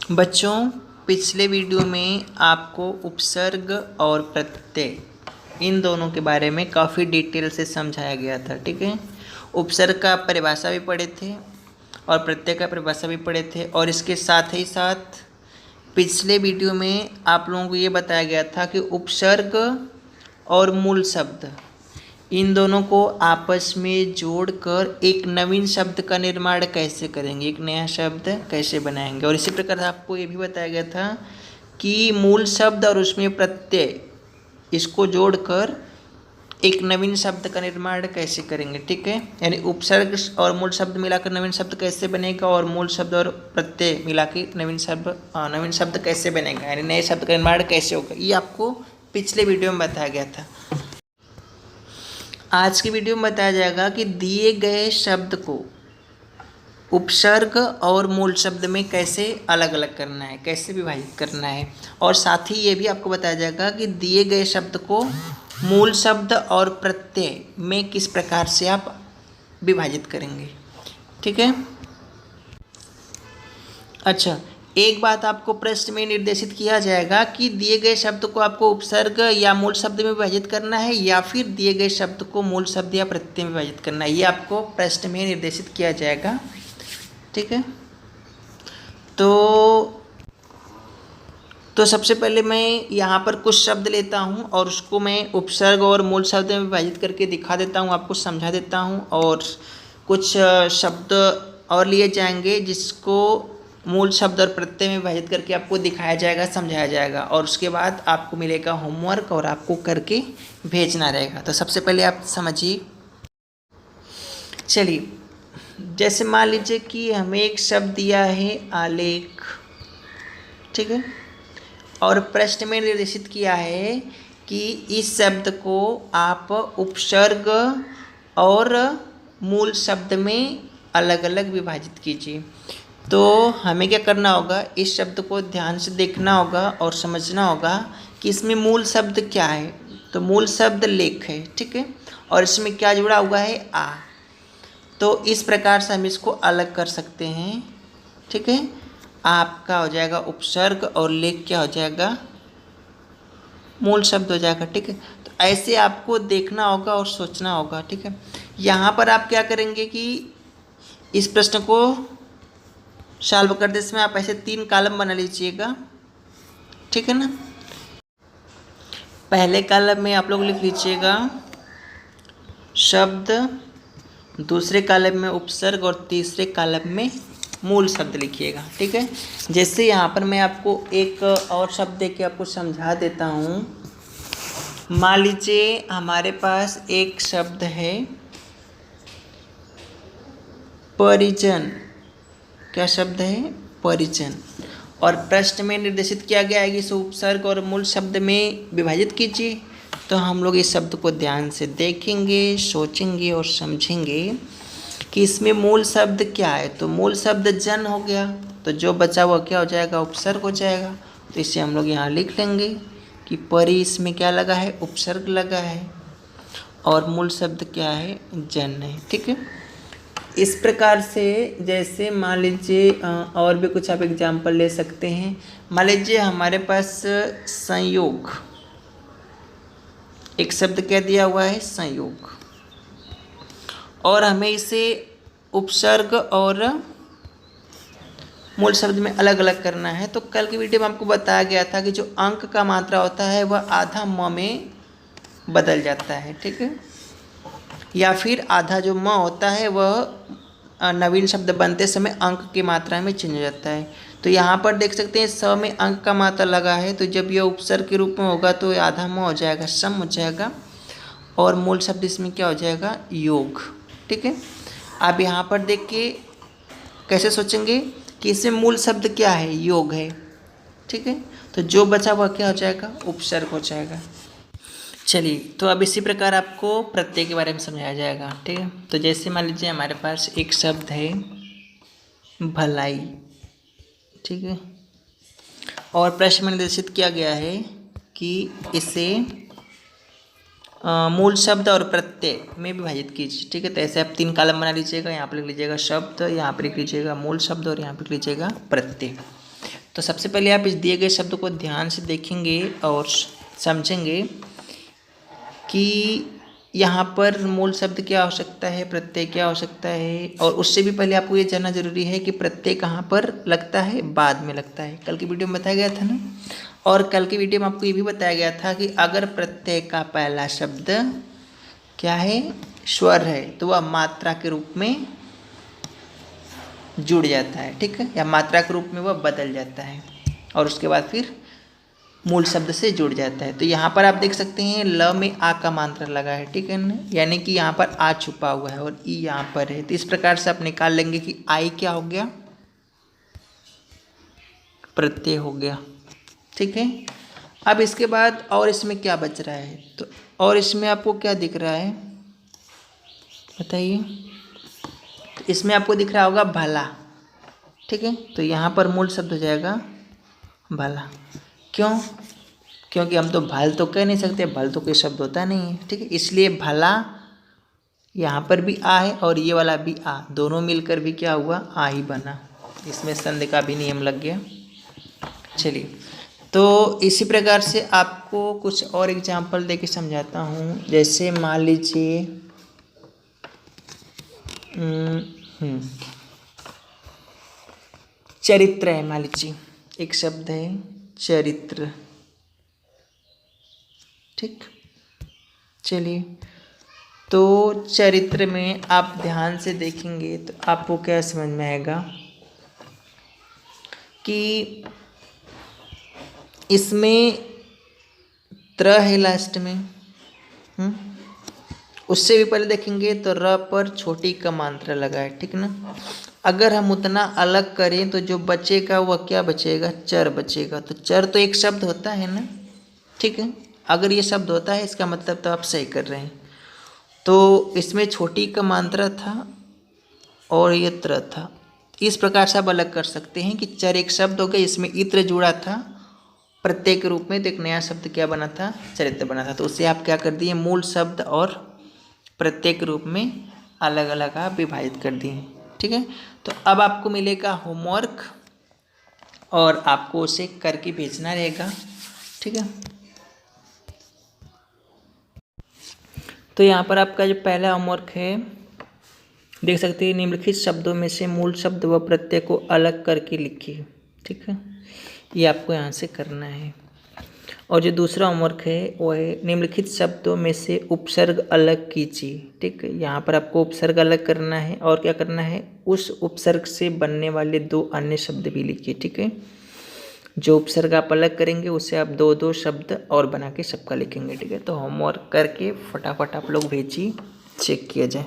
बच्चों, पिछले वीडियो में आपको उपसर्ग और प्रत्यय इन दोनों के बारे में काफ़ी डिटेल से समझाया गया था। ठीक है, उपसर्ग का परिभाषा भी पढ़े थे और प्रत्यय का परिभाषा भी पढ़े थे, और इसके साथ ही साथ पिछले वीडियो में आप लोगों को ये बताया गया था कि उपसर्ग और मूल शब्द इन दोनों को आपस में जोड़कर एक नवीन शब्द का निर्माण कैसे करेंगे, एक नया शब्द कैसे बनाएंगे। और इसी प्रकार आपको ये भी बताया गया था कि मूल शब्द और उसमें प्रत्यय इसको जोड़कर एक नवीन शब्द का निर्माण कैसे करेंगे। ठीक है, यानी उपसर्ग और मूल शब्द मिलाकर नवीन शब्द कैसे बनेगा और मूल शब्द और प्रत्यय मिलाकर नवीन शब्द कैसे बनेगा, यानी नए शब्द का निर्माण कैसे होगा, ये आपको पिछले वीडियो में बताया गया था। आज की वीडियो में बताया जाएगा कि दिए गए शब्द को उपसर्ग और मूल शब्द में कैसे अलग अलग करना है, कैसे विभाजित करना है, और साथ ही ये भी आपको बताया जाएगा कि दिए गए शब्द को मूल शब्द और प्रत्यय में किस प्रकार से आप विभाजित करेंगे। ठीक है, अच्छा, एक बात आपको प्रश्न में निर्देशित किया जाएगा कि दिए गए शब्द को आपको उपसर्ग या मूल शब्द में विभाजित करना है या फिर दिए गए शब्द को मूल शब्द या प्रत्यय में विभाजित करना है, ये आपको प्रश्न में निर्देशित किया जाएगा। ठीक है, तो सबसे पहले मैं यहाँ पर कुछ शब्द लेता हूँ और उसको मैं उपसर्ग और मूल शब्द में विभाजित करके दिखा देता हूँ, आपको समझा देता हूँ, और कुछ शब्द और लिए जाएंगे जिसको मूल शब्द और प्रत्यय में विभाजित करके आपको दिखाया जाएगा, समझाया जाएगा, और उसके बाद आपको मिलेगा होमवर्क और आपको करके भेजना रहेगा। तो सबसे पहले आप समझिए। चलिए, जैसे मान लीजिए कि हमें एक शब्द दिया है आलेख। ठीक है, और प्रश्न में निर्देशित किया है कि इस शब्द को आप उपसर्ग और मूल शब्द में अलग अलग विभाजित कीजिए। तो हमें क्या करना होगा, इस शब्द को ध्यान से देखना होगा और समझना होगा कि इसमें मूल शब्द क्या है। तो मूल शब्द लेख है। ठीक है, और इसमें क्या जुड़ा हुआ है, आ। तो इस प्रकार से हम इसको अलग कर सकते हैं। ठीक है, आपका हो जाएगा उपसर्ग और लेख क्या हो जाएगा, मूल शब्द हो जाएगा। ठीक है, तो ऐसे आपको देखना होगा और सोचना होगा। ठीक है, यहाँ पर आप क्या करेंगे कि इस प्रश्न को सॉल्व करते समय आप ऐसे 3 कॉलम बना लीजिएगा। ठीक है ना, पहले कॉलम में आप लोग लिख लीजिएगा शब्द, दूसरे कॉलम में उपसर्ग और तीसरे कॉलम में मूल शब्द लिखिएगा। ठीक है, जैसे यहाँ पर मैं आपको एक और शब्द दे के आपको समझा देता हूँ। मान लीजिए हमारे पास एक शब्द है परिजन। क्या शब्द है, परिजन, और प्रश्न में निर्देशित किया गया है कि इसे उपसर्ग और मूल शब्द में विभाजित कीजिए। तो हम लोग इस शब्द को ध्यान से देखेंगे, सोचेंगे और समझेंगे कि इसमें मूल शब्द क्या है। तो मूल शब्द जन हो गया, तो जो बचा हुआ क्या हो जाएगा, उपसर्ग हो जाएगा। तो इसे हम लोग यहाँ लिख लेंगे कि परि, इसमें क्या लगा है, उपसर्ग लगा है, और मूल शब्द क्या है, जन है। ठीक है, इस प्रकार से जैसे मान लीजिए और भी कुछ आप एग्जाम्पल ले सकते हैं। मान लीजिए हमारे पास संयोग, एक शब्द क्या दिया हुआ है, संयोग, और हमें इसे उपसर्ग और मूल शब्द में अलग अलग करना है। तो कल की वीडियो में आपको बताया गया था कि जो अंक का मात्रा होता है वह आधा म में बदल जाता है। ठीक है, या फिर आधा जो म होता है वह नवीन शब्द बनते समय अंक की मात्रा में चेंज हो जाता है। तो यहाँ पर देख सकते हैं स में अंक का मात्रा लगा है, तो जब यह उपसर्ग के रूप में होगा तो आधा म हो जाएगा, सम हो जाएगा, और मूल शब्द इसमें क्या हो जाएगा, योग। ठीक है, आप यहाँ पर देख के कैसे सोचेंगे कि इसमें मूल शब्द क्या है, योग है। ठीक है, तो जो बचा हुआ क्या हो जाएगा, उपसर्ग हो जाएगा। चलिए, तो अब इसी प्रकार आपको प्रत्यय के बारे में समझाया जाएगा। ठीक है, तो जैसे मान लीजिए हमारे पास एक शब्द है भलाई। ठीक है, और प्रश्न में निर्देशित किया गया है कि इसे मूल शब्द और प्रत्यय में विभाजित कीजिए। ठीक है, तो ऐसे आप 3 कॉलम बना लीजिएगा। यहाँ पर लिख लीजिएगा शब्द, यहाँ पर लिख लीजिएगा मूल शब्द, और यहाँ पर लिख लीजिएगा प्रत्यय। तो सबसे पहले आप इस दिए गए शब्द को ध्यान से देखेंगे और समझेंगे कि यहाँ पर मूल शब्द क्या हो सकता है, प्रत्यय क्या हो सकता है। और उससे भी पहले आपको ये जानना जरूरी है कि प्रत्यय कहाँ पर लगता है, बाद में लगता है। कल की वीडियो में बताया गया था ना। और कल की वीडियो में आपको ये भी बताया गया था कि अगर प्रत्यय का पहला शब्द क्या है, स्वर है, तो वह मात्रा के रूप में जुड़ जाता है, ठीक है, या मात्रा के रूप में वह बदल जाता है और उसके बाद फिर मूल शब्द से जुड़ जाता है। तो यहाँ पर आप देख सकते हैं ल में आ का मात्रा लगा है, ठीक है ना, यानी कि यहाँ पर आ छुपा हुआ है और ई यहाँ पर है। तो इस प्रकार से आप निकाल लेंगे कि आई क्या हो गया, प्रत्यय हो गया, ठीक है। अब इसके बाद और इसमें क्या बच रहा है, तो और इसमें आपको क्या दिख रहा है बताइए। तो इसमें आपको दिख रहा होगा भला, ठीक है। तो यहाँ पर मूल शब्द हो जाएगा भला। क्यों? क्योंकि हम तो भल तो कह नहीं सकते, भल तो कोई शब्द होता नहीं है, ठीक है। इसलिए भला यहाँ पर भी आ है और ये वाला भी आ, दोनों मिलकर भी क्या हुआ, आ ही बना। इसमें संधि का भी नियम लग गया। चलिए, तो इसी प्रकार से आपको कुछ और एग्जाम्पल देके समझाता हूँ। जैसे मान लीजिए चरित्र है, मान लीजिए एक शब्द है चरित्र, ठीक। चलिए, तो चरित्र में आप ध्यान से देखेंगे तो आपको क्या समझ में आएगा कि इसमें त्र है लास्ट में, उससे भी पहले देखेंगे तो र पर छोटी का मात्रा लगा है, ठीक ना। अगर हम उतना अलग करें तो जो बचेगा वह क्या बचेगा, चर बचेगा। तो चर तो एक शब्द होता है ना, ठीक है। अगर ये शब्द होता है इसका मतलब तो आप सही कर रहे हैं। तो इसमें छोटी का मात्रा था और ये त्र था। इस प्रकार से आप अलग कर सकते हैं कि चर एक शब्द हो गया, इसमें इत्र जुड़ा था प्रत्यय के रूप में, तो एक नया शब्द क्या बना था, चरित्र बना था। तो उससे आप क्या कर दिए, मूल शब्द और प्रत्यय के रूप में अलग अलग आप विभाजित कर दिए, ठीक है। तो अब आपको मिलेगा होमवर्क और आपको उसे करके भेजना रहेगा, ठीक है। तो यहाँ पर आपका जो पहला होमवर्क है, देख सकते हैं निम्नलिखित शब्दों में से मूल शब्द व प्रत्यय को अलग करके लिखिए, ठीक है। ये आपको यहाँ से करना है। और जो दूसरा होमवर्क है वो है निम्नलिखित शब्दों में से उपसर्ग अलग कीजिए, ठीक है। यहाँ पर आपको उपसर्ग अलग करना है और क्या करना है, उस उपसर्ग से बनने वाले दो अन्य शब्द भी लिखिए, ठीक है। जो उपसर्ग आप अलग करेंगे उससे आप दो दो शब्द और बना के सबका लिखेंगे, ठीक है। तो होमवर्क करके फटाफट आप लोग भेजिए, चेक किया जाए।